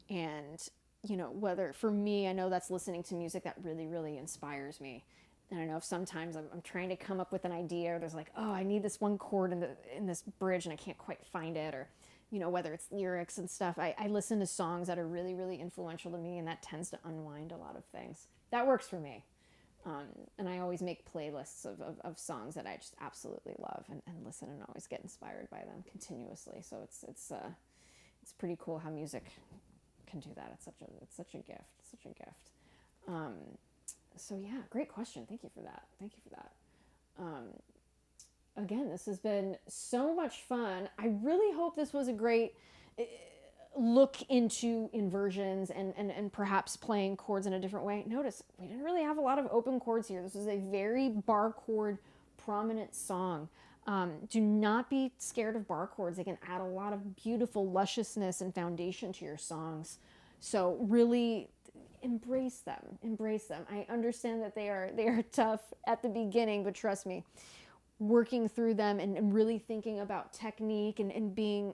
And you know, whether for me, I know that's listening to music that really, really inspires me. And I know if sometimes I'm trying to come up with an idea, or there's like, oh, I need this one chord in this bridge and I can't quite find it, or you know, whether it's lyrics and stuff, I listen to songs that are really, really influential to me, and that tends to unwind a lot of things. That works for me. And I always make playlists of songs that I just absolutely love and listen and always get inspired by them continuously. So it's pretty cool how music can do that. It's such a gift. It's such a gift. So yeah, great question. Thank you for that. Again, this has been so much fun. I really hope this was a great look into inversions and perhaps playing chords in a different way. Notice we didn't really have a lot of open chords here. This is a very bar chord prominent song. Do not be scared of bar chords. They can add a lot of beautiful lusciousness and foundation to your songs. So really embrace them. I understand that they are tough at the beginning, but trust me, working through them and really thinking about technique and being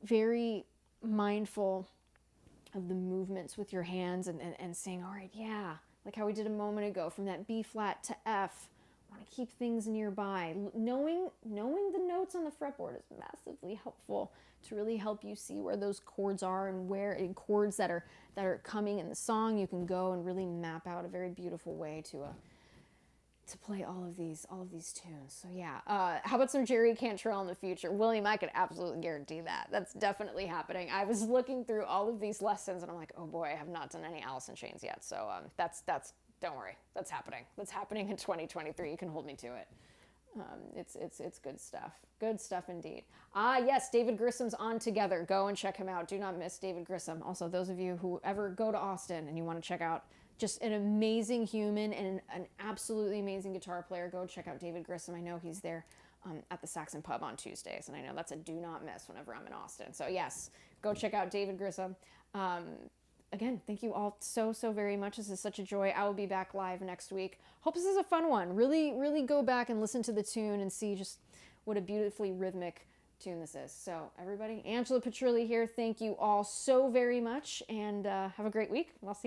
very mindful of the movements with your hands and saying, all right, yeah, like how we did a moment ago, from that B flat to F, want to keep things nearby. Knowing the notes on the fretboard is massively helpful to really help you see where those chords are and where in chords that are coming in the song. You can go and really map out a very beautiful way to play all of these tunes. So yeah, how about some Jerry Cantrell in the future? William, I could absolutely guarantee that. That's definitely happening. I was looking through all of these lessons and I'm like, oh boy, I have not done any Alice in Chains yet. So that's don't worry, that's happening. That's happening in 2023. You can hold me to it. It's good stuff. Good stuff indeed. Ah, yes, David Grissom's on Together. Go and check him out. Do not miss David Grissom. Also, those of you who ever go to Austin and you want to check out just an amazing human and an absolutely amazing guitar player, go check out David Grissom. I know he's there at the Saxon Pub on Tuesdays, and I know that's a do not miss whenever I'm in Austin. So yes, go check out David Grissom. Again, thank you all so very much. This is such a joy. I will be back live next week. Hope this is a fun one. Really go back and listen to the tune and see just what a beautifully rhythmic tune this is. So everybody, Angela Petrilli here. Thank you all so very much, and have a great week. I'll see you